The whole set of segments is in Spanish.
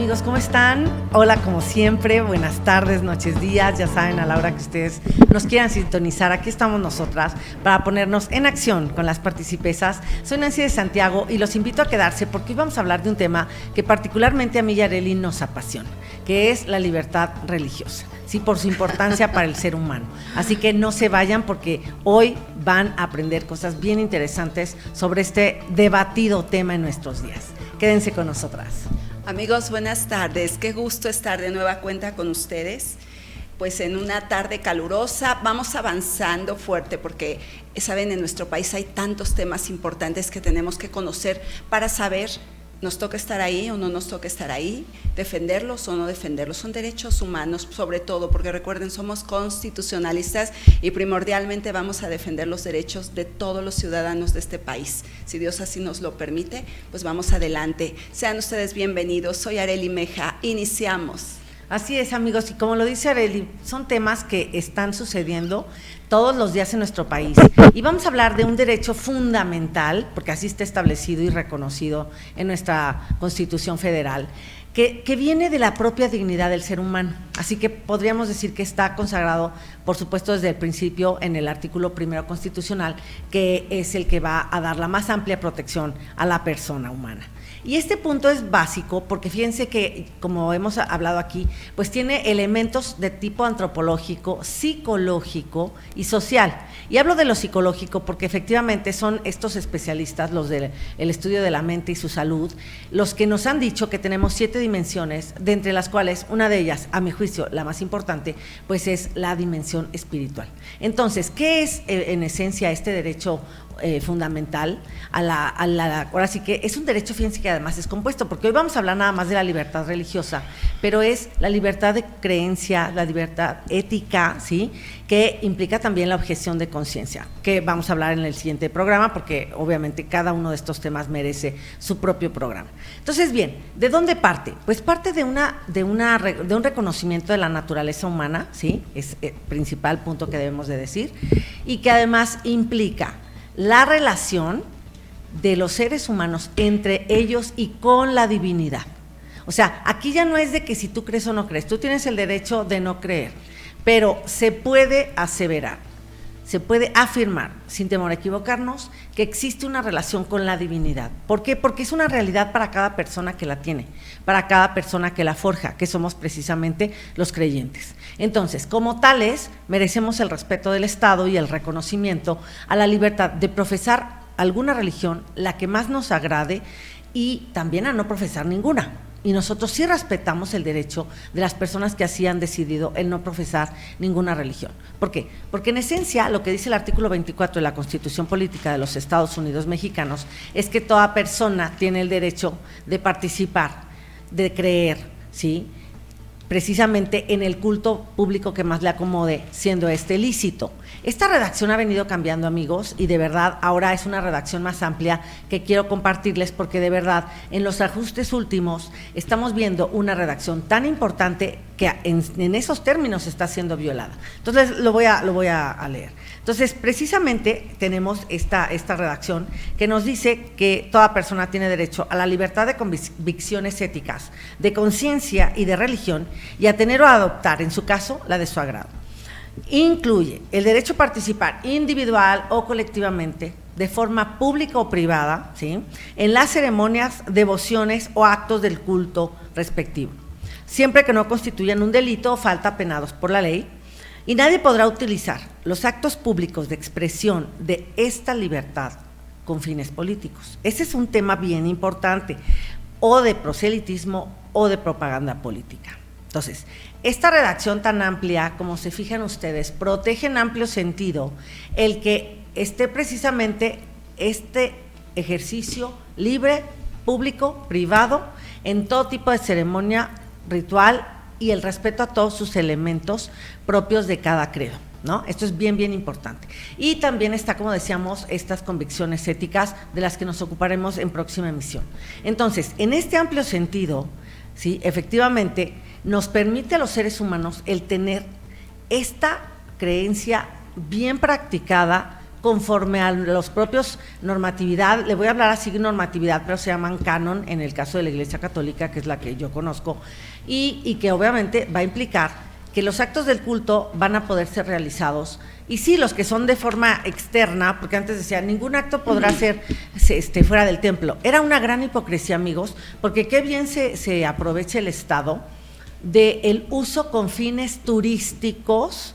amigos, ¿cómo están? Hola, como siempre, buenas tardes, noches, días, ya saben, a la hora que ustedes nos quieran sintonizar, aquí estamos nosotras para ponernos en acción con las participesas. Soy Nancy de Santiago y los invito a quedarse porque hoy vamos a hablar de un tema que particularmente a mí y a Arely nos apasiona, que es la libertad religiosa, sí, por su importancia para el ser humano. Así que no se vayan porque hoy van a aprender cosas bien interesantes sobre este debatido tema en nuestros días. Quédense con nosotras. Amigos, buenas tardes. Qué gusto estar de nueva cuenta con ustedes. Pues en una tarde calurosa vamos avanzando fuerte porque, saben, en nuestro país hay tantos temas importantes que tenemos que conocer para saber, nos toca estar ahí o no nos toca estar ahí, defenderlos o no defenderlos. Son derechos humanos sobre todo, porque recuerden, somos constitucionalistas y primordialmente vamos a defender los derechos de todos los ciudadanos de este país. Si Dios así nos lo permite, pues vamos adelante. Sean ustedes bienvenidos. Soy Arely Meja. Iniciamos. Así es, amigos, y como lo dice Arely, son temas que están sucediendo todos los días en nuestro país. Y vamos a hablar de un derecho fundamental, porque así está establecido y reconocido en nuestra Constitución Federal, que viene de la propia dignidad del ser humano. Así que podríamos decir que está consagrado, por supuesto, desde el principio en el artículo 1 constitucional, que es el que va a dar la más amplia protección a la persona humana. Y este punto es básico porque fíjense que, como hemos hablado aquí, pues tiene elementos de tipo antropológico, psicológico y social. Y hablo de lo psicológico porque efectivamente son estos especialistas, los del estudio de la mente y su salud, los que nos han dicho que tenemos 7 dimensiones, de entre las cuales una de ellas, a mi juicio, la más importante, pues es la dimensión espiritual. Entonces, ¿qué es en esencia este derecho fundamental ahora sí que es un derecho, fíjense que además es compuesto, porque hoy vamos a hablar nada más de la libertad religiosa, pero es la libertad de creencia, la libertad ética, ¿sí?, que implica también la objeción de conciencia, que vamos a hablar en el siguiente programa, porque obviamente cada uno de estos temas merece su propio programa. Entonces, bien, ¿de dónde parte? Pues parte de un reconocimiento de la naturaleza humana, ¿sí?, es el principal punto que debemos de decir, y que además implica la relación de los seres humanos entre ellos y con la divinidad. O sea, aquí ya no es de que si tú crees o no crees, tú tienes el derecho de no creer, pero se puede aseverar, se puede afirmar, sin temor a equivocarnos, que existe una relación con la divinidad. ¿Por qué? Porque es una realidad para cada persona que la tiene, para cada persona que la forja, que somos precisamente los creyentes. Entonces, como tales, merecemos el respeto del Estado y el reconocimiento a la libertad de profesar alguna religión, la que más nos agrade, y también a no profesar ninguna. Y nosotros sí respetamos el derecho de las personas que así han decidido el no profesar ninguna religión. ¿Por qué? Porque en esencia lo que dice el artículo 24 de la Constitución Política de los Estados Unidos Mexicanos es que toda persona tiene el derecho de participar, de creer, ¿sí?, precisamente en el culto público que más le acomode, siendo este lícito. Esta redacción ha venido cambiando, amigos, y de verdad ahora es una redacción más amplia que quiero compartirles porque de verdad en los ajustes últimos estamos viendo una redacción tan importante que en esos términos está siendo violada. Entonces lo voy a leer. Entonces, precisamente tenemos esta redacción que nos dice que toda persona tiene derecho a la libertad de convicciones éticas, de conciencia y de religión, y a tener o a adoptar, en su caso, la de su agrado. Incluye el derecho a participar individual o colectivamente, de forma pública o privada, ¿sí?, en las ceremonias, devociones o actos del culto respectivo, siempre que no constituyan un delito o falta penados por la ley, y nadie podrá utilizar los actos públicos de expresión de esta libertad con fines políticos. Ese es un tema bien importante, o de proselitismo o de propaganda política. Entonces, esta redacción tan amplia, como se fijan ustedes, protege en amplio sentido el que esté precisamente este ejercicio libre, público, privado, en todo tipo de ceremonia ritual y el respeto a todos sus elementos propios de cada credo, ¿no? Esto es bien, bien importante. Y también está, como decíamos, estas convicciones éticas de las que nos ocuparemos en próxima emisión. Entonces, en este amplio sentido, sí, efectivamente, nos permite a los seres humanos el tener esta creencia bien practicada conforme a los propios normatividad, le voy a hablar así normatividad, pero se llaman canon en el caso de la Iglesia Católica, que es la que yo conozco, y que obviamente va a implicar que los actos del culto van a poder ser realizados, y sí, los que son de forma externa, porque antes decían, ningún acto podrá ser fuera del templo. Era una gran hipocresía, amigos, porque qué bien se aprovecha el Estado del uso con fines turísticos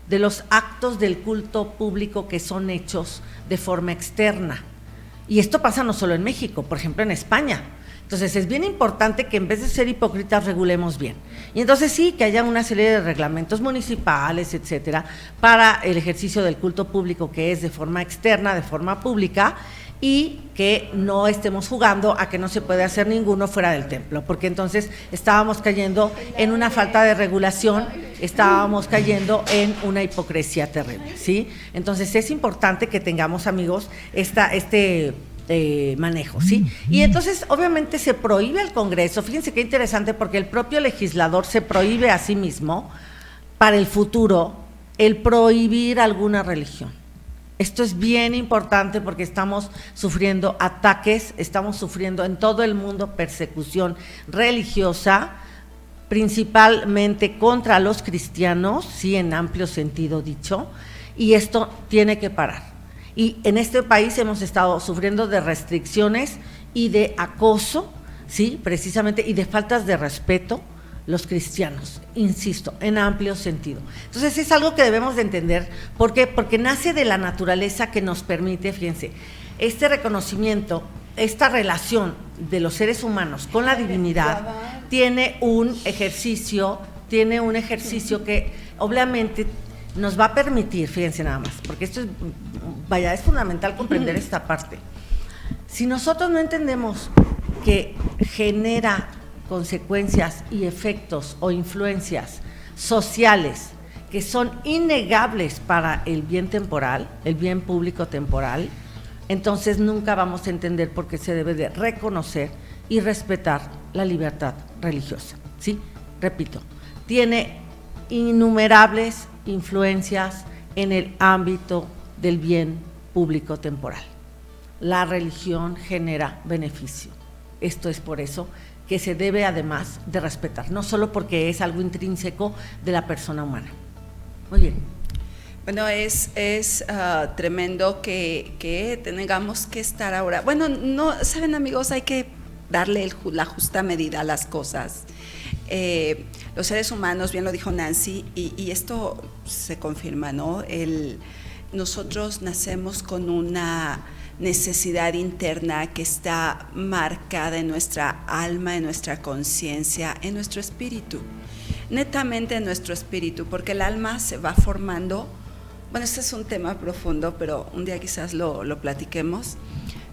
de los actos del culto público que son hechos de forma externa. Y esto pasa no solo en México, por ejemplo en España. Entonces es bien importante que en vez de ser hipócritas regulemos bien. Y entonces sí, que haya una serie de reglamentos municipales, etcétera, para el ejercicio del culto público que es de forma externa, de forma pública, y que no estemos jugando a que no se puede hacer ninguno fuera del templo, porque entonces estábamos cayendo en una falta de regulación, estábamos cayendo en una hipocresía terrible, ¿sí? Entonces es importante que tengamos, amigos, este manejo, ¿sí? Y entonces obviamente se prohíbe al Congreso, fíjense qué interesante, porque el propio legislador se prohíbe a sí mismo para el futuro el prohibir alguna religión. Esto es bien importante porque estamos sufriendo ataques, estamos sufriendo en todo el mundo persecución religiosa, principalmente contra los cristianos, sí, en amplio sentido dicho, y esto tiene que parar. Y en este país hemos estado sufriendo de restricciones y de acoso, sí, precisamente, y de faltas de respeto los cristianos, insisto, en amplio sentido. Entonces es algo que debemos de entender. ¿Por qué? Porque nace de la naturaleza que nos permite, fíjense, este reconocimiento, esta relación de los seres humanos con la divinidad tiene un ejercicio que obviamente nos va a permitir, fíjense nada más, porque esto es fundamental comprender esta parte. Si nosotros no entendemos que genera consecuencias y efectos o influencias sociales que son innegables para el bien temporal, el bien público temporal, entonces nunca vamos a entender por qué se debe de reconocer y respetar la libertad religiosa, ¿sí? Repito, tiene innumerables influencias en el ámbito del bien público temporal. La religión genera beneficio. Esto es por eso que se debe además de respetar, no solo porque es algo intrínseco de la persona humana. Muy bien. Bueno, es tremendo que tengamos que estar ahora. Bueno, no, saben, amigos, hay que darle la justa medida a las cosas. Los seres humanos, bien lo dijo Nancy, y esto se confirma, ¿no? Nosotros nacemos con una necesidad interna que está marcada en nuestra alma, en nuestra conciencia, en nuestro espíritu, netamente en nuestro espíritu, porque el alma se va formando. Bueno, este es un tema profundo, pero un día quizás lo platiquemos,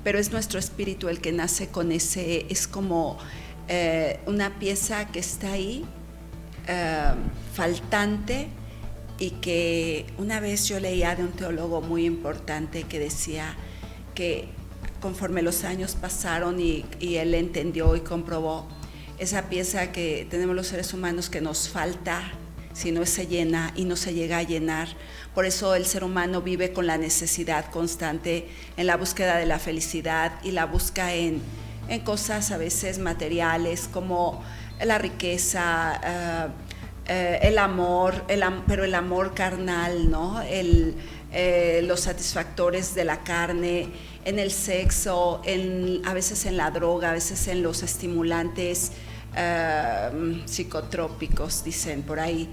pero es nuestro espíritu el que nace con ese, es como una pieza que está ahí, faltante, y que una vez yo leía de un teólogo muy importante que decía que conforme los años pasaron y él entendió y comprobó esa pieza que tenemos los seres humanos que nos falta, si no se llena y no se llega a llenar. Por eso el ser humano vive con la necesidad constante en la búsqueda de la felicidad y la busca en cosas a veces materiales como la riqueza, el amor, pero el amor carnal, ¿no? Los satisfactores de la carne, en el sexo, a veces en la droga, a veces en los estimulantes psicotrópicos, dicen por ahí.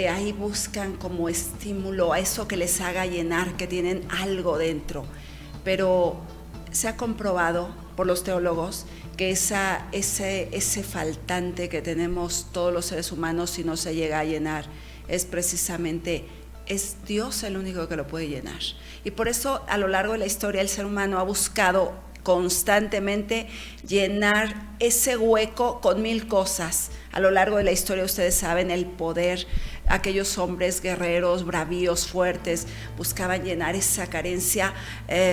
Ahí buscan como estímulo a eso que les haga llenar, que tienen algo dentro. Pero se ha comprobado por los teólogos que ese faltante que tenemos todos los seres humanos, si no se llega a llenar, es precisamente, es Dios el único que lo puede llenar. Y por eso a lo largo de la historia el ser humano ha buscado constantemente llenar ese hueco con 1000 cosas. A lo largo de la historia ustedes saben el poder, aquellos hombres guerreros, bravíos, fuertes, buscaban llenar esa carencia,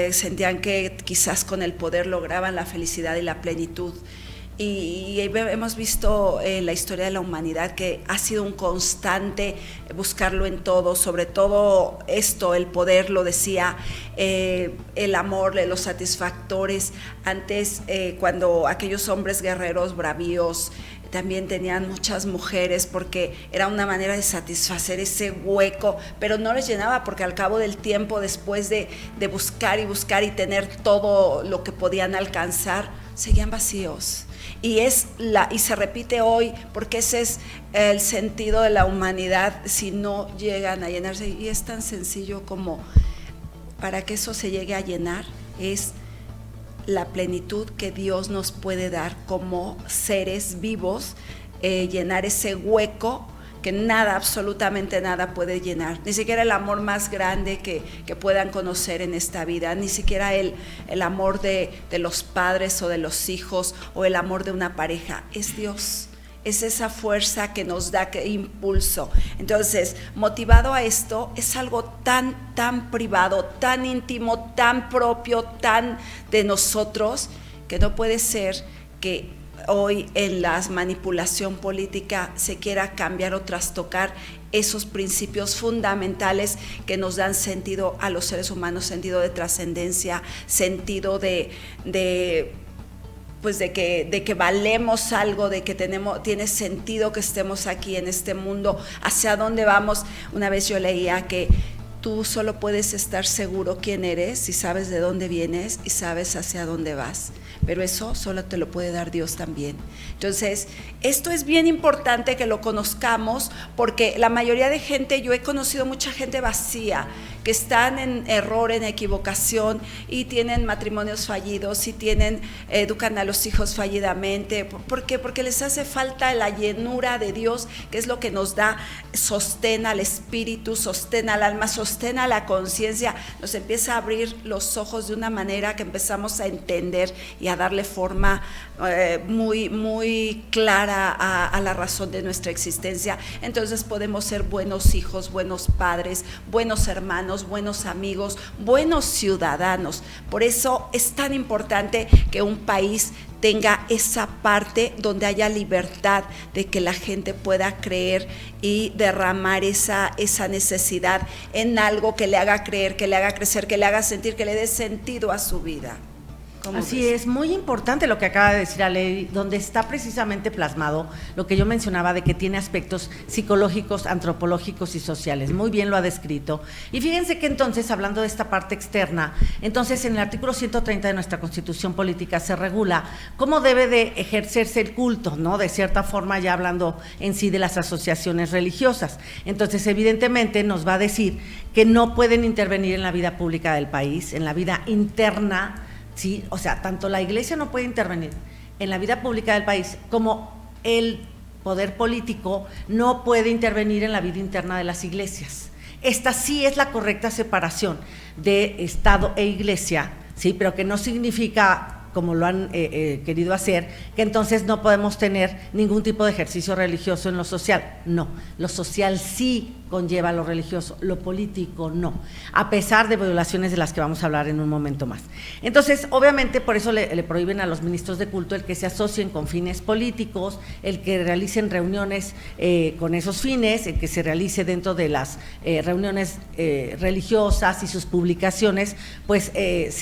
sentían que quizás con el poder lograban la felicidad y la plenitud. y hemos visto la historia de la humanidad que ha sido un constante buscarlo en todo, sobre todo esto, el poder, lo decía, el amor, los satisfactores. Antes, cuando aquellos hombres guerreros bravíos también tenían muchas mujeres, porque era una manera de satisfacer ese hueco, pero no les llenaba, porque al cabo del tiempo, después de buscar y buscar y tener todo lo que podían alcanzar, seguían vacíos. Y se repite hoy, porque ese es el sentido de la humanidad, si no llegan a llenarse. Y es tan sencillo como, para que eso se llegue a llenar, es la plenitud que Dios nos puede dar como seres vivos, llenar ese hueco que nada, absolutamente nada puede llenar, ni siquiera el amor más grande que puedan conocer en esta vida, ni siquiera el amor de los padres o de los hijos, o el amor de una pareja. Es Dios, es esa fuerza que nos da impulso. Entonces, motivado a esto, es algo tan privado, tan íntimo, tan propio, tan de nosotros, que no puede ser que hoy en la manipulación política se quiera cambiar o trastocar esos principios fundamentales que nos dan sentido a los seres humanos, sentido de trascendencia, sentido de que valemos algo, de que tiene sentido que estemos aquí en este mundo, hacia dónde vamos. Una vez yo leía que tú solo puedes estar seguro quién eres si sabes de dónde vienes y sabes hacia dónde vas, pero eso solo te lo puede dar Dios también. Entonces, esto es bien importante que lo conozcamos, porque la mayoría de gente, yo he conocido mucha gente vacía, que están en error, en equivocación, y tienen matrimonios fallidos, y educan a los hijos fallidamente. ¿Por qué? Porque les hace falta la llenura de Dios, que es lo que nos da sostén al espíritu, sostén al alma, sostén a la conciencia. Nos empieza a abrir los ojos de una manera que empezamos a entender y a darle forma muy clara a la razón de nuestra existencia. Entonces podemos ser buenos hijos, buenos padres, buenos hermanos, buenos amigos, buenos ciudadanos. Por eso es tan importante que un país tenga esa parte donde haya libertad de que la gente pueda creer y derramar esa necesidad en algo que le haga creer, que le haga crecer, que le haga sentir, que le dé sentido a su vida. Así es, muy importante lo que acaba de decir Ale, donde está precisamente plasmado lo que yo mencionaba, de que tiene aspectos psicológicos, antropológicos y sociales. Muy bien lo ha descrito. Y fíjense que entonces, hablando de esta parte externa, entonces en el artículo 130 de nuestra Constitución Política se regula cómo debe de ejercerse el culto, ¿no? De cierta forma, ya hablando en sí de las asociaciones religiosas. Entonces, evidentemente nos va a decir que no pueden intervenir en la vida pública del país, en la vida interna. Sí, o sea, tanto la Iglesia no puede intervenir en la vida pública del país, como el poder político no puede intervenir en la vida interna de las iglesias. Esta sí es la correcta separación de Estado e Iglesia, sí, pero que no significa, como lo han querido hacer, que entonces no podemos tener ningún tipo de ejercicio religioso en lo social. No, lo social sí conlleva lo religioso, lo político no, a pesar de violaciones de las que vamos a hablar en un momento más. Entonces, obviamente, por eso le prohíben a los ministros de culto el que se asocien con fines políticos, el que realicen reuniones con esos fines, el que se realice dentro de las reuniones religiosas y sus publicaciones, pues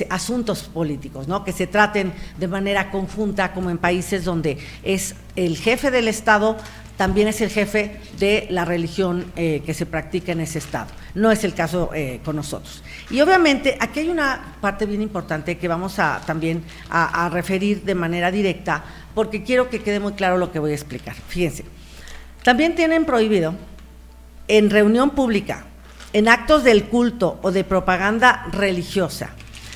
asuntos políticos, ¿no? Que se traten de manera conjunta, como en países donde es el jefe del Estado, también es el jefe de la religión que se practica en ese estado. No es el caso con nosotros. Y obviamente aquí hay una parte bien importante que vamos también a referir de manera directa, porque quiero que quede muy claro lo que voy a explicar. Fíjense, también tienen prohibido en reunión pública, en actos del culto o de propaganda religiosa,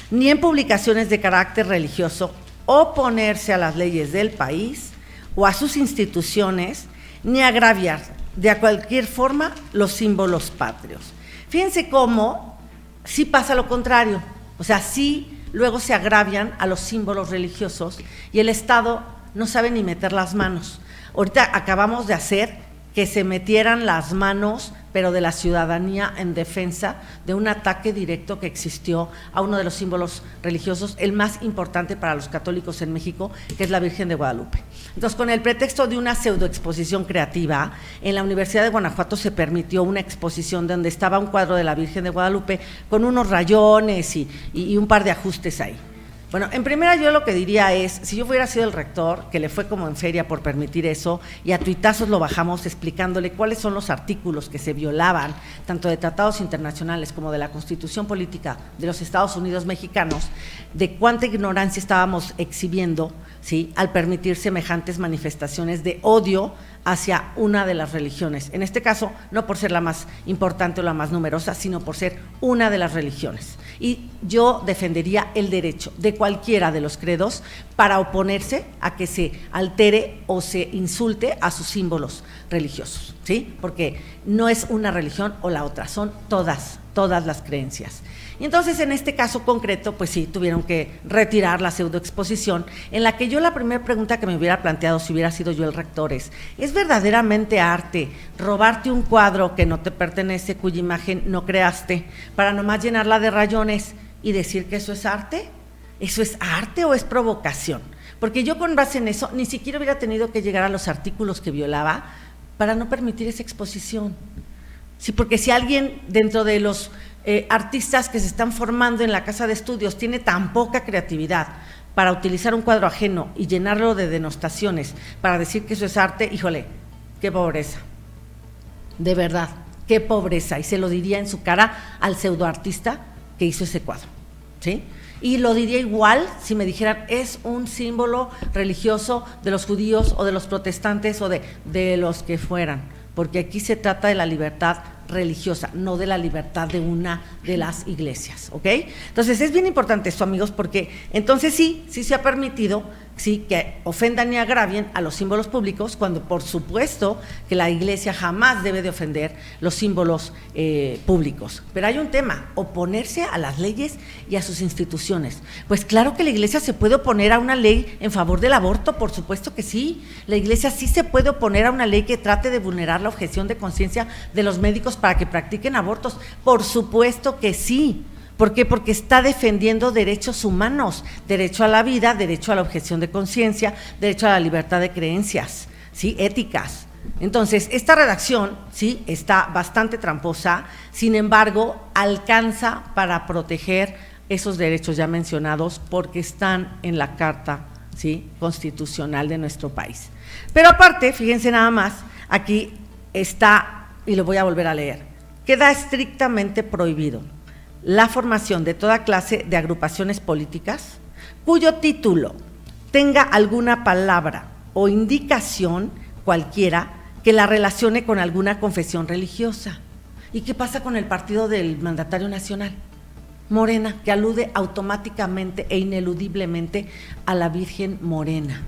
ni en publicaciones de carácter religioso, oponerse a las leyes del país o a sus instituciones, ni agraviar de cualquier forma los símbolos patrios. Fíjense cómo sí pasa lo contrario, o sea, sí luego se agravian a los símbolos religiosos y el Estado no sabe ni meter las manos. Ahorita acabamos de hacer que se metieran las manos pero de la ciudadanía en defensa de un ataque directo que existió a uno de los símbolos religiosos, el más importante para los católicos en México, que es la Virgen de Guadalupe. Entonces, con el pretexto de una pseudoexposición creativa, en la Universidad de Guanajuato se permitió una exposición donde estaba un cuadro de la Virgen de Guadalupe con unos rayones y un par de ajustes ahí. Bueno, en primera yo lo que diría es, si yo hubiera sido el rector, que le fue como en feria por permitir eso, y a tuitazos lo bajamos explicándole cuáles son los artículos que se violaban, tanto de tratados internacionales como de la Constitución Política de los Estados Unidos mexicanos, de cuánta ignorancia estábamos exhibiendo, ¿sí?, al permitir semejantes manifestaciones de odio hacia una de las religiones, en este caso no por ser la más importante o la más numerosa, sino por ser una de las religiones. Y yo defendería el derecho de cualquiera de los credos para oponerse a que se altere o se insulte a sus símbolos religiosos, ¿sí? Porque no es una religión o la otra, son todas las creencias. Y entonces, en este caso concreto, pues sí, tuvieron que retirar la pseudoexposición, en la que yo la primera pregunta que me hubiera planteado si hubiera sido yo el rector ¿es verdaderamente arte robarte un cuadro que no te pertenece, cuya imagen no creaste, para nomás llenarla de rayones y decir que eso es arte? ¿Eso es arte o es provocación? Porque yo con base en eso ni siquiera hubiera tenido que llegar a los artículos que violaba para no permitir esa exposición. Sí, porque si alguien dentro de los artistas que se están formando en la casa de estudios tiene tan poca creatividad para utilizar un cuadro ajeno y llenarlo de denostaciones para decir que eso es arte, híjole, qué pobreza, de verdad, qué pobreza, y se lo diría en su cara al pseudoartista que hizo ese cuadro, ¿sí? Y lo diría igual si me dijeran, es un símbolo religioso de los judíos o de los protestantes o de los que fueran, porque aquí se trata de la libertad religiosa, no de la libertad de una de las iglesias, ¿ok? Entonces es bien importante esto, amigos, porque entonces sí se ha permitido, sí, que ofendan y agravien a los símbolos públicos, cuando por supuesto que la iglesia jamás debe de ofender los símbolos públicos. Pero hay un tema, oponerse a las leyes y a sus instituciones. Pues claro que la iglesia se puede oponer a una ley en favor del aborto, por supuesto que sí. La iglesia sí se puede oponer a una ley que trate de vulnerar la objeción de conciencia de los médicos para que practiquen abortos, por supuesto que sí. ¿Por qué? Porque está defendiendo derechos humanos, derecho a la vida, derecho a la objeción de conciencia, derecho a la libertad de creencias, ¿sí?, éticas. Entonces, esta redacción, sí, está bastante tramposa, sin embargo, alcanza para proteger esos derechos ya mencionados porque están en la Carta, ¿sí?, constitucional de nuestro país. Pero aparte, fíjense nada más, aquí está, y lo voy a volver a leer, queda estrictamente prohibido la formación de toda clase de agrupaciones políticas cuyo título tenga alguna palabra o indicación cualquiera que la relacione con alguna confesión religiosa. ¿Y qué pasa con el partido del mandatario nacional? Morena, que alude automáticamente e ineludiblemente a la Virgen Morena.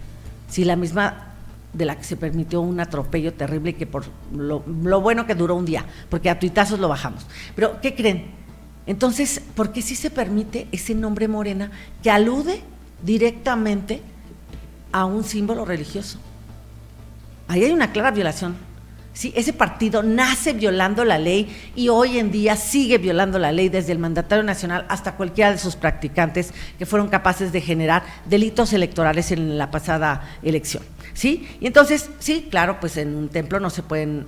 Si la misma de la que se permitió un atropello terrible y que por lo bueno que duró un día, porque a tuitazos lo bajamos. Pero, ¿qué creen? Entonces, ¿por qué sí se permite ese nombre Morena que alude directamente a un símbolo religioso? Ahí hay una clara violación. Sí, ese partido nace violando la ley y hoy en día sigue violando la ley, desde el mandatario nacional hasta cualquiera de sus practicantes que fueron capaces de generar delitos electorales en la pasada elección, ¿sí? Y entonces, sí, claro, pues en un templo no se pueden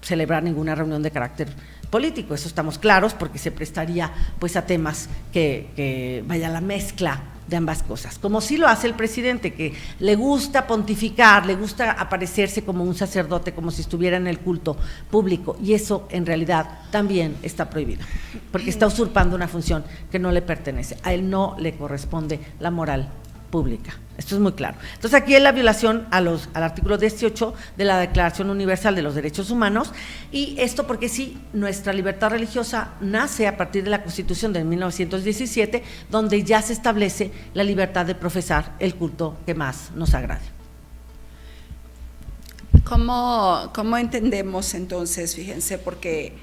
celebrar ninguna reunión de carácter político, eso estamos claros, porque se prestaría pues a temas que vaya la mezcla de ambas cosas, como sí lo hace el presidente, que le gusta pontificar, le gusta aparecerse como un sacerdote, como si estuviera en el culto público, y eso en realidad también está prohibido, porque está usurpando una función que no le pertenece, a él no le corresponde la moral pública. Esto es muy claro. Entonces aquí es la violación al artículo 18 de la Declaración Universal de los Derechos Humanos, y esto porque sí, nuestra libertad religiosa nace a partir de la Constitución de 1917, donde ya se establece la libertad de profesar el culto que más nos agrade. ¿Cómo entendemos entonces? Fíjense, porque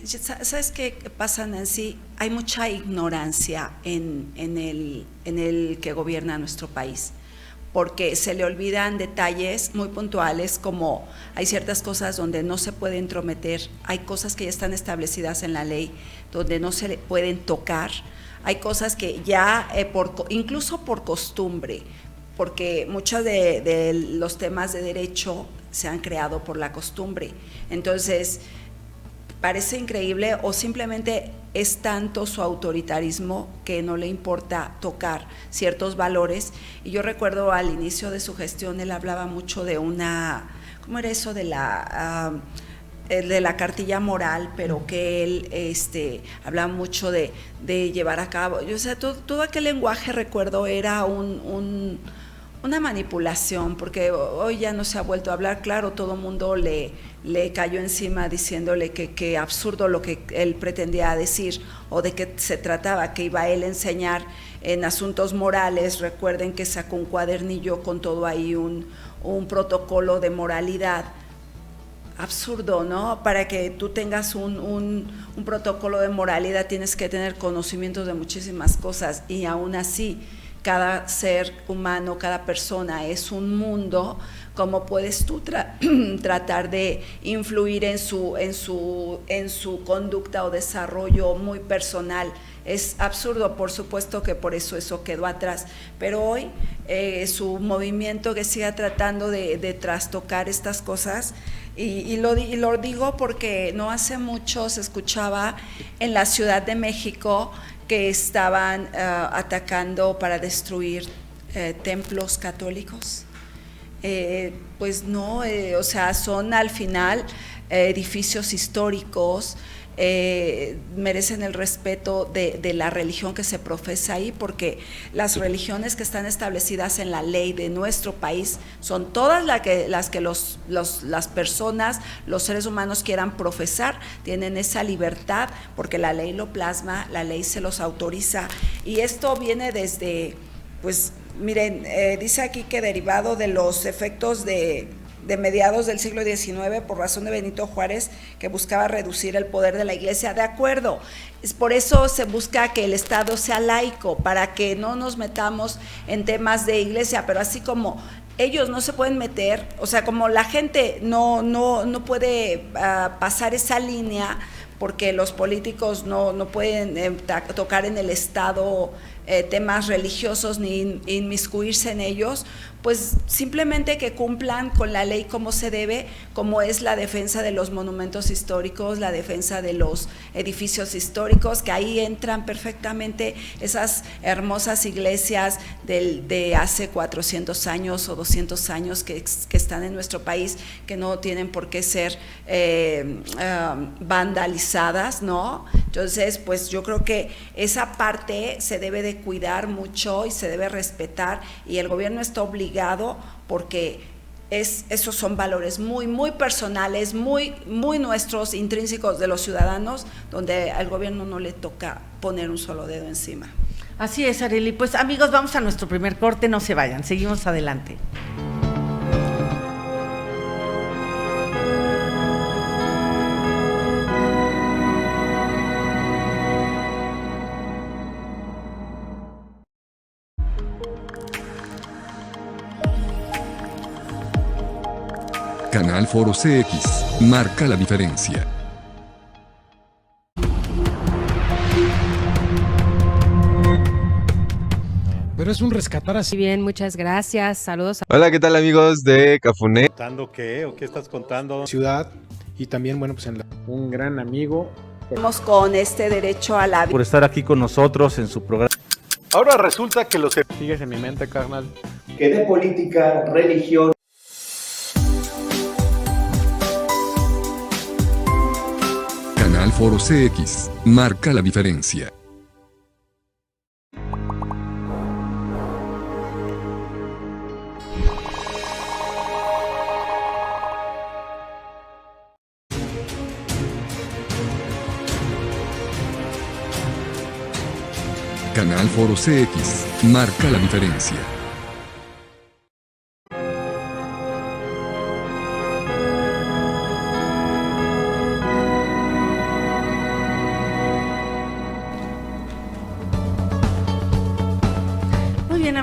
¿sabes qué pasa, Nancy? Hay mucha ignorancia en el que gobierna nuestro país, porque se le olvidan detalles muy puntuales, como hay ciertas cosas donde no se puede entrometer, hay cosas que ya están establecidas en la ley donde no se le pueden tocar, hay cosas que ya, incluso por costumbre, porque muchos de los temas de derecho se han creado por la costumbre. Entonces, parece increíble o simplemente es tanto su autoritarismo que no le importa tocar ciertos valores. Y yo recuerdo al inicio de su gestión, él hablaba mucho de ¿cómo era eso de la cartilla moral? Pero que él hablaba mucho de llevar a cabo, o sea, todo aquel lenguaje, recuerdo, era una manipulación, porque hoy ya no se ha vuelto a hablar. Claro, todo el mundo le cayó encima diciéndole que absurdo lo que él pretendía decir o de qué se trataba, que iba él a enseñar en asuntos morales. Recuerden que sacó un cuadernillo con todo ahí, un protocolo de moralidad. Absurdo, ¿no? Para que tú tengas un protocolo de moralidad tienes que tener conocimientos de muchísimas cosas, y aún así cada ser humano, cada persona es un mundo. ¿Cómo puedes tú tratar de influir en su conducta o desarrollo muy personal? Es absurdo. Por supuesto que por eso quedó atrás, pero hoy su movimiento que siga tratando de trastocar estas cosas, y lo digo porque no hace mucho se escuchaba en la Ciudad de México que estaban atacando para destruir templos católicos. Pues no, o sea, son al final edificios históricos, merecen el respeto de la religión que se profesa ahí, porque las religiones que están establecidas en la ley de nuestro país son todas las que las personas, los seres humanos quieran profesar, tienen esa libertad, porque la ley lo plasma, la ley se los autoriza. Y esto viene desde, pues miren, dice aquí que derivado de los efectos de mediados del siglo XIX, por razón de Benito Juárez, que buscaba reducir el poder de la Iglesia. De acuerdo, es por eso se busca que el Estado sea laico, para que no nos metamos en temas de Iglesia, pero así como ellos no se pueden meter, o sea, como la gente no puede pasar esa línea, porque los políticos no pueden tocar en el Estado temas religiosos ni inmiscuirse en ellos, pues simplemente que cumplan con la ley como se debe, como es la defensa de los monumentos históricos, la defensa de los edificios históricos, que ahí entran perfectamente esas hermosas iglesias de hace 400 años o 200 años que están en nuestro país, que no tienen por qué ser vandalizadas, ¿no? Entonces, pues yo creo que esa parte se debe de cuidar mucho y se debe respetar, y el gobierno está obligado, porque esos son valores muy, muy personales, muy, muy nuestros, intrínsecos de los ciudadanos, donde al gobierno no le toca poner un solo dedo encima. Así es, Arely. Pues amigos, vamos a nuestro primer corte, no se vayan, seguimos adelante. Canal Foro CX, marca la diferencia. Pero es un rescatar así. Bien, muchas gracias. Saludos. Hola, ¿qué tal amigos de Cafuné? ¿Contando qué o qué estás contando? Ciudad y también, bueno, pues un gran amigo. Estamos con este derecho a la vida. Por estar aquí con nosotros en su programa. Ahora resulta que los Sigues en mi mente, carnal. Que de política, religión. Canal Foro CX, marca la diferencia. Canal Foro CX, marca la diferencia.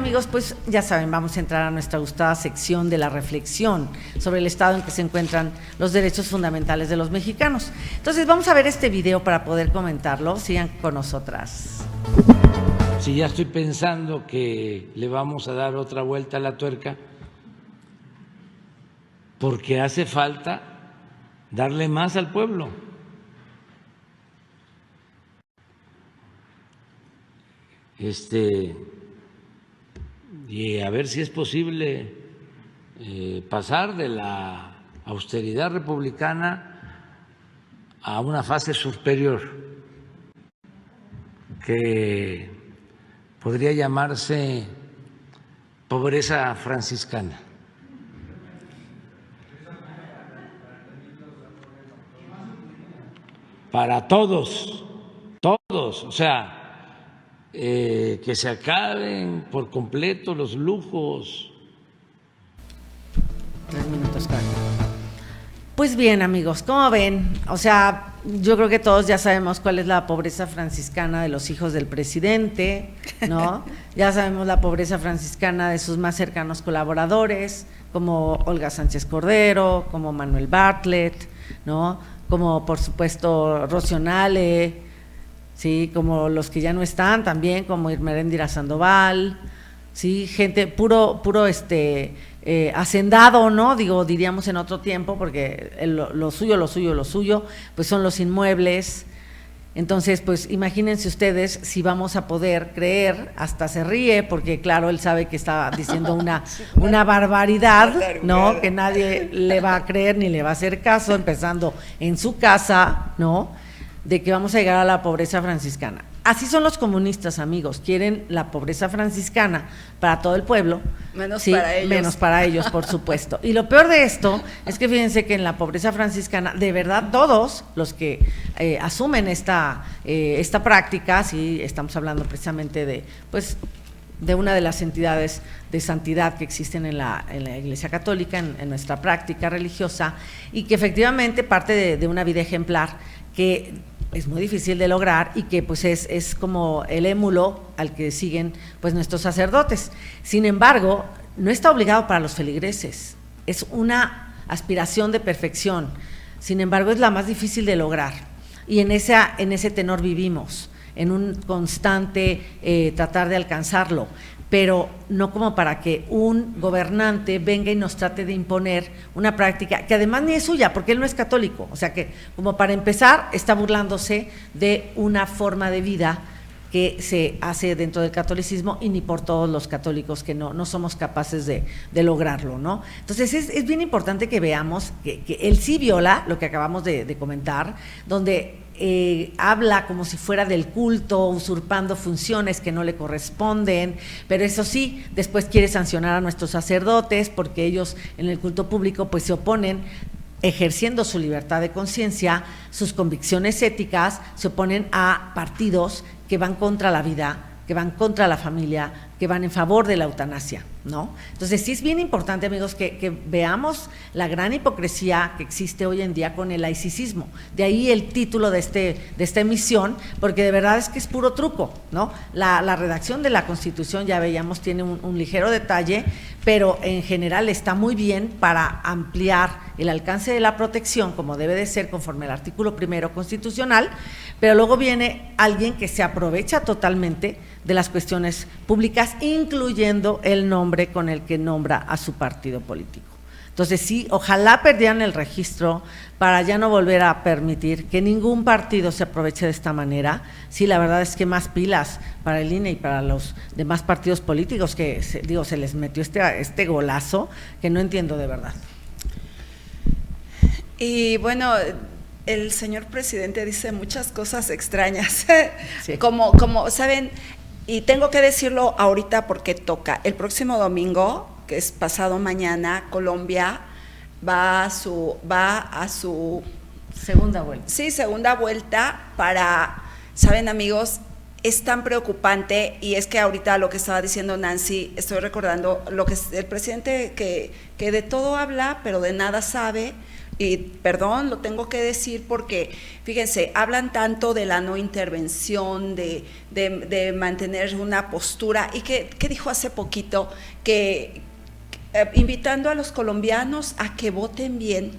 amigos, pues ya saben, vamos a entrar a nuestra gustada sección de la reflexión sobre el estado en que se encuentran los derechos fundamentales de los mexicanos. Entonces vamos a ver este video para poder comentarlo. Sigan con nosotras. Si ya estoy pensando que le vamos a dar otra vuelta a la tuerca, porque hace falta darle más al pueblo. Y a ver si es posible pasar de la austeridad republicana a una fase superior que podría llamarse pobreza franciscana. Para todos, o sea, que se acaben por completo los lujos. 3 minutos, Carlos. Pues bien, amigos, ¿cómo ven? O sea, yo creo que todos ya sabemos cuál es la pobreza franciscana de los hijos del presidente, ¿no? Ya sabemos la pobreza franciscana de sus más cercanos colaboradores, como Olga Sánchez Cordero, como Manuel Bartlett, ¿no? Como por supuesto Rocío Nale, sí, como los que ya no están también, como Irmeréndira Sandoval, sí, gente puro hacendado, ¿no? Diríamos en otro tiempo, porque lo suyo, pues son los inmuebles. Entonces, pues imagínense ustedes si vamos a poder creer, hasta se ríe, porque claro, él sabe que está diciendo una barbaridad, ¿no? Que nadie le va a creer ni le va a hacer caso, empezando en su casa, ¿no? De que vamos a llegar a la pobreza franciscana. Así son los comunistas, amigos, quieren la pobreza franciscana para todo el pueblo, menos sí, para ellos. Menos para ellos, por supuesto. Y lo peor de esto es que fíjense que en la pobreza franciscana, de verdad, todos los que asumen esta práctica, sí, estamos hablando precisamente de una de las entidades de santidad que existen en la Iglesia Católica, en nuestra práctica religiosa, y que efectivamente parte de una vida ejemplar que es muy difícil de lograr y que pues es como el émulo al que siguen pues nuestros sacerdotes. Sin embargo, no está obligado para los feligreses, es una aspiración de perfección, sin embargo es la más difícil de lograr, y en ese tenor vivimos, en un constante tratar de alcanzarlo, pero no como para que un gobernante venga y nos trate de imponer una práctica que además ni es suya, porque él no es católico, o sea que como para empezar está burlándose de una forma de vida que se hace dentro del catolicismo y ni por todos los católicos que no somos capaces de lograrlo, ¿no? Entonces es bien importante que veamos que él sí viola lo que acabamos de comentar, donde habla como si fuera del culto, usurpando funciones que no le corresponden, pero eso sí, después quiere sancionar a nuestros sacerdotes porque ellos en el culto público pues se oponen, ejerciendo su libertad de conciencia, sus convicciones éticas, se oponen a partidos que van contra la vida, que van contra la familia, que van en favor de la eutanasia, ¿no? Entonces sí es bien importante, amigos, que veamos la gran hipocresía que existe hoy en día con el laicismo. De ahí el título de esta emisión, porque de verdad es que es puro truco, ¿no? La redacción de la Constitución, ya veíamos, tiene un ligero detalle, pero en general está muy bien para ampliar el alcance de la protección, como debe de ser conforme al artículo 1 constitucional, pero luego viene alguien que se aprovecha totalmente de las cuestiones públicas, incluyendo el nombre con el que nombra a su partido político. Entonces sí, ojalá perdieran el registro para ya no volver a permitir que ningún partido se aproveche de esta manera. Sí, la verdad es que más pilas para el INE y para los demás partidos políticos que, se les metió este golazo que no entiendo de verdad. Y bueno, el señor presidente dice muchas cosas extrañas, sí. como saben, y tengo que decirlo ahorita porque toca, el próximo domingo, que es pasado mañana, Colombia va a su segunda vuelta. Sí, segunda vuelta para, saben, amigos, es tan preocupante, y es que ahorita lo que estaba diciendo Nancy, estoy recordando lo que el presidente que de todo habla, pero de nada sabe. y perdón, lo tengo que decir porque, fíjense, hablan tanto de la no intervención, de mantener una postura, y que dijo hace poquito que invitando a los colombianos a que voten bien.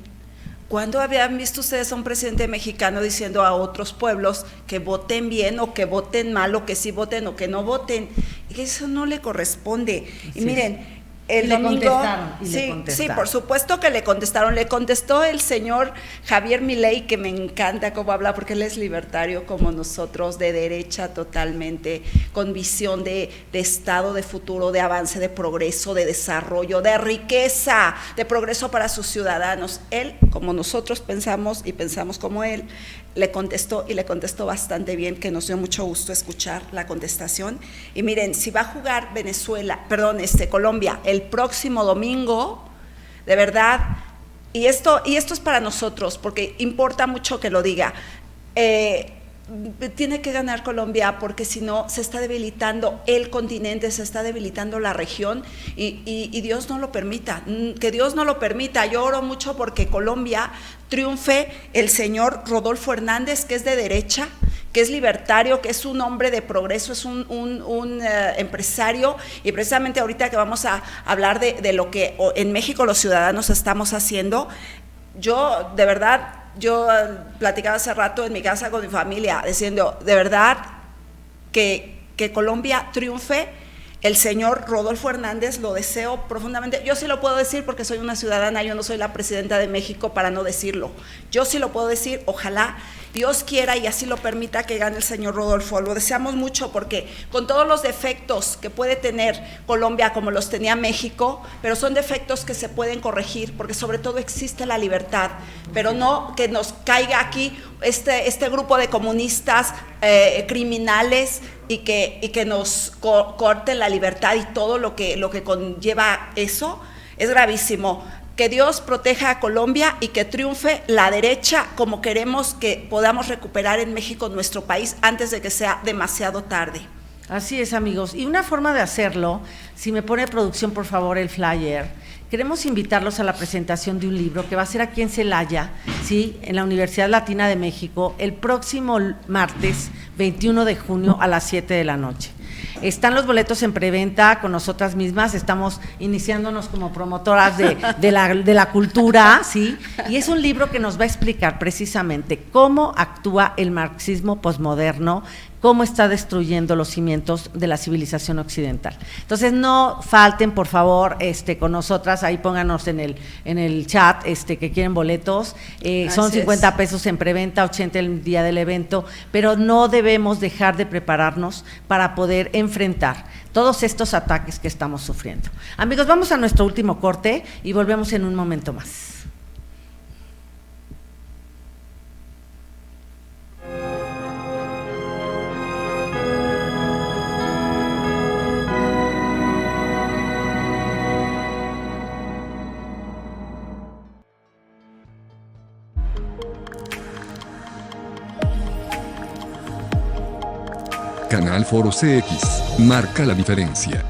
¿Cuándo habían visto ustedes a un presidente mexicano diciendo a otros pueblos que voten bien o que voten mal o que sí voten o que no voten? Y que eso no le corresponde. Y miren, el domingo, sí, por supuesto que le contestó el señor Javier Milei, que me encanta cómo habla, porque él es libertario como nosotros, de derecha totalmente, con visión de Estado, de futuro, de avance, de progreso, de desarrollo, de riqueza, de progreso para sus ciudadanos. Él, como nosotros pensamos y pensamos como él, le contestó y le contestó bastante bien, que nos dio mucho gusto escuchar la contestación. Y miren, si va a jugar Colombia el próximo domingo, de verdad, y esto es para nosotros, porque importa mucho que lo diga, tiene que ganar Colombia, porque si no se está debilitando el continente, se está debilitando la región, y Dios no lo permita, que Dios no lo permita. Yo oro mucho porque Colombia triunfe el señor Rodolfo Hernández, que es de derecha, que es libertario, que es un hombre de progreso, es un empresario, y precisamente ahorita que vamos a hablar de lo que en México los ciudadanos estamos haciendo, yo de verdad, yo platicaba hace rato en mi casa con mi familia, diciendo, de verdad, que Colombia triunfe el señor Rodolfo Hernández, lo deseo profundamente. Yo sí lo puedo decir porque soy una ciudadana, yo no soy la presidenta de México para no decirlo. Yo sí lo puedo decir, ojalá Dios quiera y así lo permita que gane el señor Rodolfo. Lo deseamos mucho porque con todos los defectos que puede tener Colombia como los tenía México, pero son defectos que se pueden corregir, porque sobre todo existe la libertad, pero no que nos caiga aquí este grupo de comunistas criminales y que nos corten la libertad y todo lo que conlleva eso. Es gravísimo. Que Dios proteja a Colombia y que triunfe la derecha, como queremos que podamos recuperar en México nuestro país antes de que sea demasiado tarde. Así es, amigos. Y una forma de hacerlo, si me pone producción, por favor, el flyer. Queremos invitarlos a la presentación de un libro que va a ser aquí en Celaya, ¿sí?, en la Universidad Latina de México, el próximo martes 21 de junio a las 7 de la noche. Están los boletos en preventa con nosotras mismas, estamos iniciándonos como promotoras de la cultura, ¿sí? Y es un libro que nos va a explicar precisamente cómo actúa el marxismo posmoderno, cómo está destruyendo los cimientos de la civilización occidental. Entonces, no falten, por favor, con nosotras, ahí pónganos en el chat que quieren boletos, son 50 pesos en preventa, 80 el día del evento, pero no debemos dejar de prepararnos para poder enfrentar todos estos ataques que estamos sufriendo. Amigos, vamos a nuestro último corte y volvemos en un momento más. Canal Foro CX, marca la diferencia.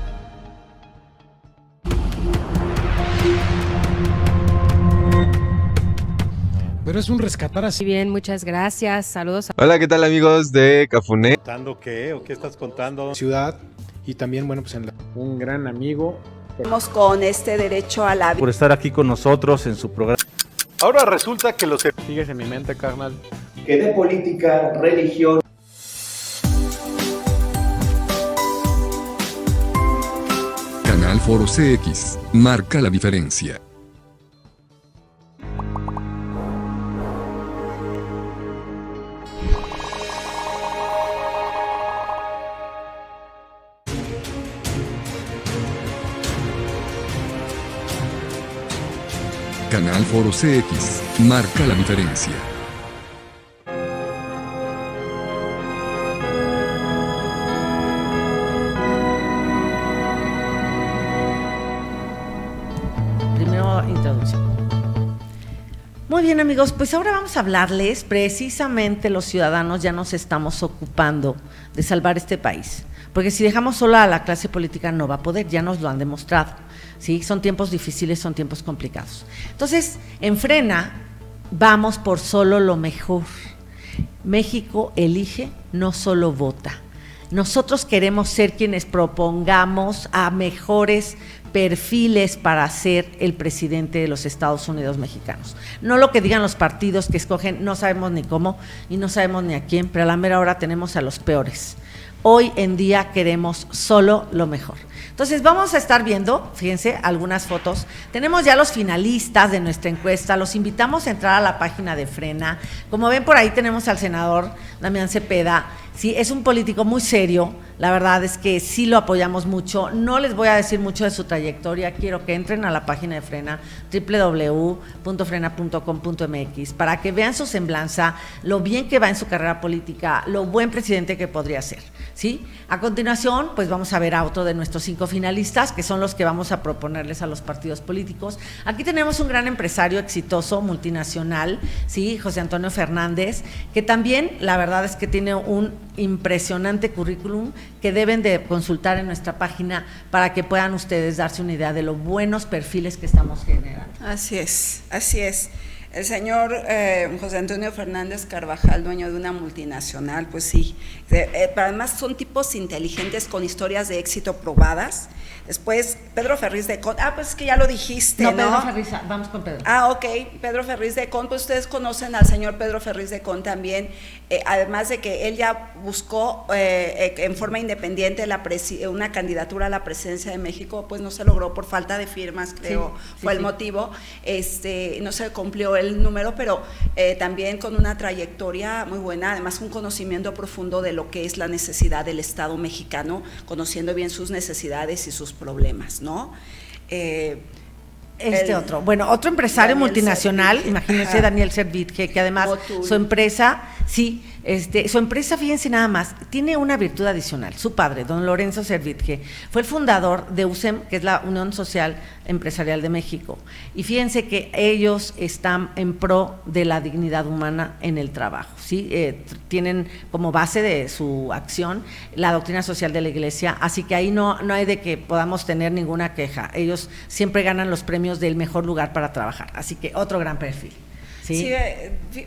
Pero es un rescatar así. Muy bien, muchas gracias. Saludos. Hola, ¿qué tal, amigos de Cafuné? ¿Contando qué o qué estás contando? Ciudad y también, bueno, pues un gran amigo. Estamos con este derecho a la vida. Por estar aquí con nosotros en su programa. Ahora resulta que los... Sigues en mi mente, carnal. Que de política, religión. Canal Foro CX, marca la diferencia. Canal Foro CX, marca la diferencia. Introducción. Muy bien, amigos, pues ahora vamos a hablarles, precisamente los ciudadanos ya nos estamos ocupando de salvar este país, porque si dejamos sola a la clase política no va a poder, ya nos lo han demostrado, ¿sí? Son tiempos difíciles, son tiempos complicados. Entonces, en Frena vamos por solo lo mejor. México elige, no solo vota. Nosotros queremos ser quienes propongamos a mejores perfiles para ser el presidente de los Estados Unidos mexicanos. No lo que digan los partidos que escogen, no sabemos ni cómo y no sabemos ni a quién, pero a la mera hora tenemos a los peores. Hoy en día queremos solo lo mejor. Entonces vamos a estar viendo, fíjense, algunas fotos. Tenemos ya los finalistas de nuestra encuesta, los invitamos a entrar a la página de Frena. Como ven por ahí tenemos al senador Damián Cepeda, sí, es un político muy serio, la verdad es que sí lo apoyamos mucho. No les voy a decir mucho de su trayectoria, quiero que entren a la página de Frena, www.frena.com.mx, para que vean su semblanza, lo bien que va en su carrera política, lo buen presidente que podría ser, ¿sí? A continuación, pues vamos a ver a otro de nuestros 5 finalistas, que son los que vamos a proponerles a los partidos políticos. Aquí tenemos un gran empresario exitoso, multinacional, ¿sí? José Antonio Fernández, que también, la verdad es que tiene un impresionante currículum que deben de consultar en nuestra página para que puedan ustedes darse una idea de los buenos perfiles que estamos generando. Así es, así es. El señor José Antonio Fernández Carvajal, dueño de una multinacional, pues sí, pero además son tipos inteligentes con historias de éxito probadas. Después, Pedro Ferriz de Con, pues que ya lo dijiste, ¿no? Pedro Ferriz, vamos con Pedro. Ok, Pedro Ferriz de Con, pues ustedes conocen al señor Pedro Ferriz de Con también, además de que él ya buscó en forma independiente una candidatura a la presidencia de México, pues no se logró por falta de firmas, creo, fue el motivo, no se cumplió el número, pero también con una trayectoria muy buena, además un conocimiento profundo de lo que es la necesidad del Estado mexicano, conociendo bien sus necesidades y sus problemas, ¿no? Otro empresario Daniel multinacional, Servitje. imagínense, Daniel Servitje, que además Motul. su empresa, fíjense nada más, tiene una virtud adicional. Su padre, don Lorenzo Servitje, fue el fundador de USEM, que es la Unión Social Empresarial de México. Y fíjense que ellos están en pro de la dignidad humana en el trabajo, ¿sí? Tienen como base de su acción la doctrina social de la Iglesia, así que ahí no hay de que podamos tener ninguna queja. Ellos siempre ganan los premios del mejor lugar para trabajar, así que otro gran perfil. Sí,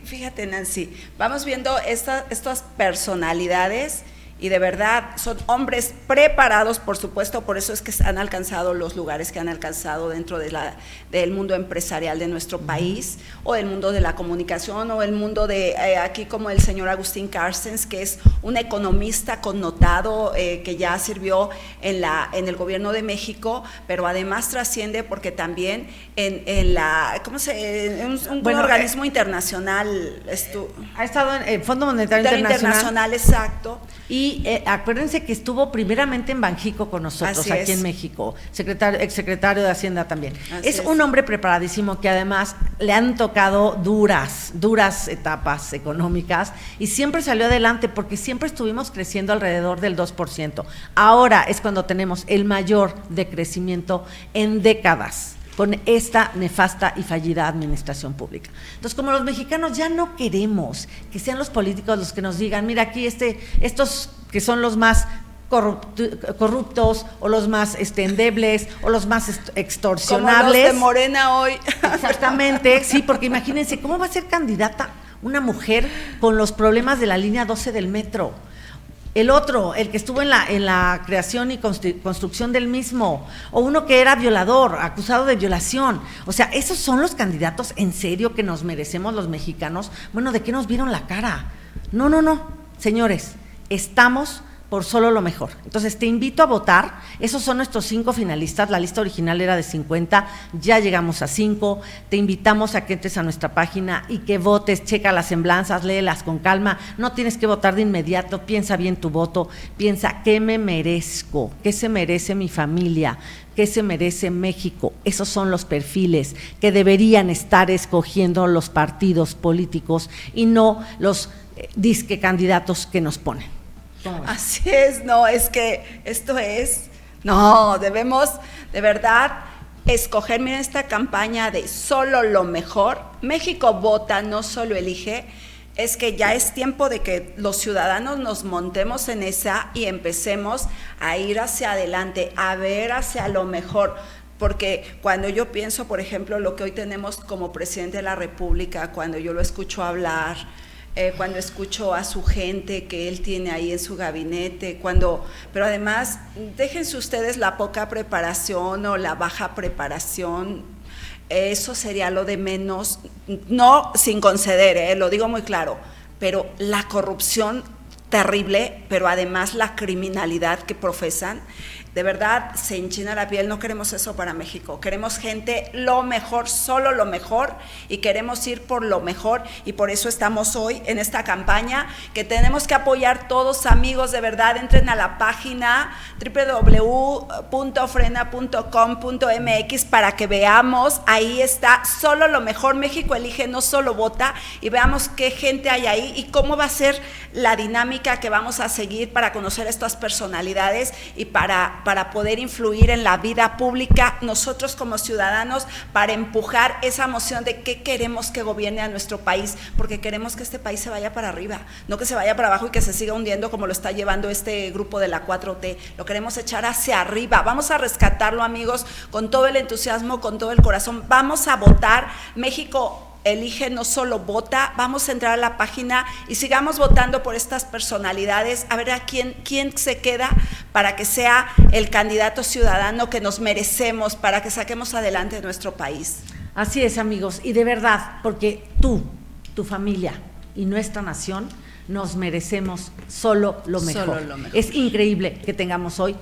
fíjate, Nancy, vamos viendo estas personalidades y de verdad son hombres preparados, por supuesto, por eso es que han alcanzado los lugares que han alcanzado dentro del mundo empresarial de nuestro país, o del mundo de la comunicación, o el mundo de aquí como el señor Agustín Carstens, que es un economista connotado que ya sirvió en el gobierno de México, pero además trasciende porque también en un organismo internacional ha estado en el Fondo Monetario Internacional, exacto. Y acuérdense que estuvo primeramente en Banjico con nosotros, aquí en México, exsecretario de Hacienda también. Es un hombre preparadísimo que además le han tocado duras etapas económicas y siempre salió adelante porque siempre estuvimos creciendo alrededor del 2%. Ahora es cuando tenemos el mayor decrecimiento en décadas con esta nefasta y fallida administración pública. Entonces, como los mexicanos ya no queremos que sean los políticos los que nos digan, mira, aquí estos que son los más corruptos o los más endebles o los más extorsionables. Como los de Morena hoy. Exactamente, sí, porque imagínense, ¿cómo va a ser candidata una mujer con los problemas de la línea 12 del metro? El otro, el que estuvo en la creación y construcción del mismo, o uno que era violador, acusado de violación. O sea, esos son los candidatos en serio que nos merecemos los mexicanos. Bueno, ¿de qué nos vieron la cara? No, señores, estamos por solo lo mejor. Entonces te invito a votar. Esos son nuestros 5 finalistas. La lista original era de 50, ya llegamos a 5. Te invitamos a que entres a nuestra página y que votes, checa las semblanzas, léelas con calma. No tienes que votar de inmediato, piensa bien tu voto, piensa qué me merezco, qué se merece mi familia, qué se merece México. Esos son los perfiles que deberían estar escogiendo los partidos políticos y no los disque candidatos que nos ponen. Así es, debemos de verdad escoger, miren esta campaña de solo lo mejor. México vota, no solo elige. Es que ya es tiempo de que los ciudadanos nos montemos en esa y empecemos a ir hacia adelante, a ver hacia lo mejor. Porque cuando yo pienso, por ejemplo, lo que hoy tenemos como presidente de la República, cuando yo lo escucho hablar, cuando escucho a su gente que él tiene ahí en su gabinete, pero además, déjense ustedes la poca preparación o la baja preparación, eso sería lo de menos, no sin conceder, lo digo muy claro, pero la corrupción terrible, pero además la criminalidad que profesan, de verdad se enchina la piel. No queremos eso para México, queremos gente lo mejor, solo lo mejor, y queremos ir por lo mejor, y por eso estamos hoy en esta campaña que tenemos que apoyar todos, amigos. De verdad, entren a la página www.frena.com.mx para que veamos, ahí está, solo lo mejor, México elige, no solo vota, y veamos qué gente hay ahí y cómo va a ser la dinámica que vamos a seguir para conocer estas personalidades y para poder influir en la vida pública nosotros como ciudadanos, para empujar esa moción de qué queremos que gobierne a nuestro país, porque queremos que este país se vaya para arriba, no que se vaya para abajo y que se siga hundiendo como lo está llevando este grupo de la 4T. Lo queremos echar hacia arriba, vamos a rescatarlo, amigos, con todo el entusiasmo, con todo el corazón. Vamos a votar. México elige, no solo vota. Vamos a entrar a la página y sigamos votando por estas personalidades, a ver a quién se queda para que sea el candidato ciudadano que nos merecemos, para que saquemos adelante nuestro país. Así es, amigos, y de verdad, porque tú, tu familia y nuestra nación nos merecemos solo lo mejor. Solo lo mejor. Es increíble que tengamos hoy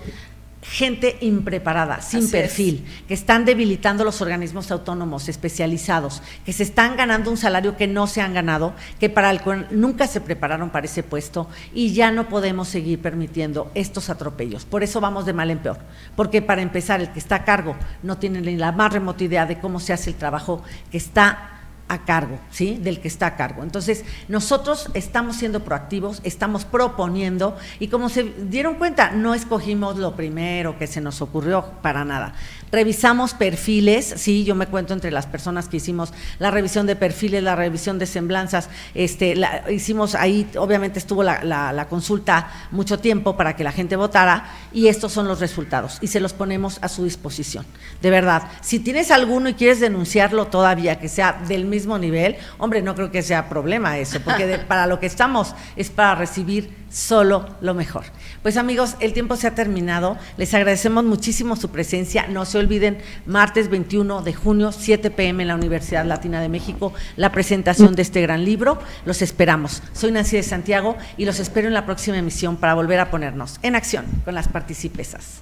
gente impreparada, sin Así perfil, que están debilitando los organismos autónomos especializados, que se están ganando un salario que no se han ganado, que para el cual nunca se prepararon para ese puesto, y ya no podemos seguir permitiendo estos atropellos. Por eso vamos de mal en peor, porque para empezar, el que está a cargo no tiene ni la más remota idea de cómo se hace el trabajo que está a cargo, ¿sí? Del que está a cargo. Entonces, nosotros estamos siendo proactivos, estamos proponiendo, y como se dieron cuenta, no escogimos lo primero que se nos ocurrió, para nada. Revisamos perfiles, sí, yo me cuento entre las personas que hicimos la revisión de perfiles, la revisión de semblanzas, hicimos ahí, obviamente estuvo la consulta mucho tiempo para que la gente votara, y estos son los resultados, y se los ponemos a su disposición. De verdad, si tienes alguno y quieres denunciarlo todavía, que sea del mismo nivel, hombre, no creo que sea problema eso, porque para lo que estamos es para recibir solo lo mejor. Pues, amigos, el tiempo se ha terminado, les agradecemos muchísimo su presencia. No se olviden, martes 21 de junio, 7 p.m. en la Universidad Latina de México, la presentación de este gran libro. Los esperamos. Soy Nancy de Santiago y los espero en la próxima emisión para volver a ponernos en acción con las participesas.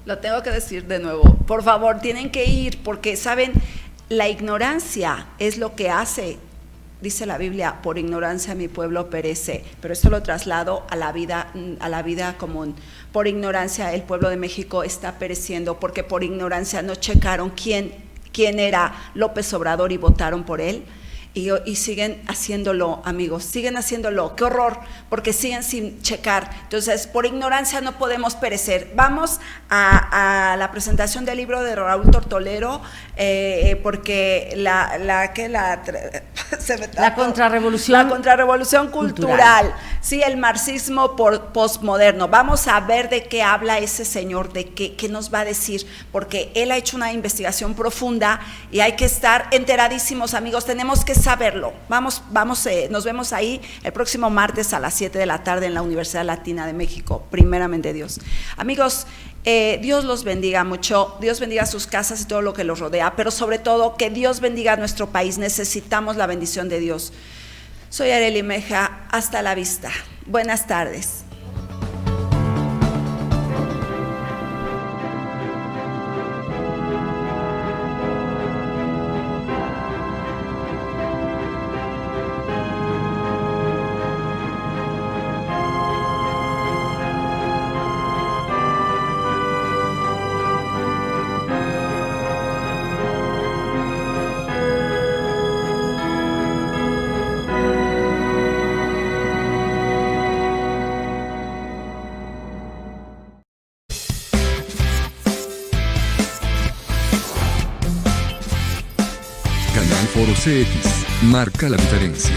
Lo tengo que decir de nuevo, por favor, tienen que ir, porque saben, la ignorancia es lo que hace, dice la Biblia, por ignorancia mi pueblo perece, pero esto lo traslado a la vida común. Por ignorancia el pueblo de México está pereciendo, porque por ignorancia no checaron quién era López Obrador y votaron por él. Y siguen haciéndolo, amigos, siguen haciéndolo. ¡Qué horror! Porque siguen sin checar. Entonces, por ignorancia no podemos perecer. Vamos a la presentación del libro de Raúl Tortolero, porque la contrarrevolución. La contrarrevolución cultural. Sí, el marxismo postmoderno. Vamos a ver de qué habla ese señor, de qué nos va a decir, porque él ha hecho una investigación profunda y hay que estar enteradísimos, amigos. Tenemos que saberlo. Nos vemos ahí el próximo martes a las 7 de la tarde en la Universidad Latina de México, primeramente Dios. Amigos, Dios los bendiga mucho, Dios bendiga sus casas y todo lo que los rodea, pero sobre todo que Dios bendiga a nuestro país. Necesitamos la bendición de Dios. Soy Arely Meja, hasta la vista. Buenas tardes. Canal Foro CX marca la diferencia.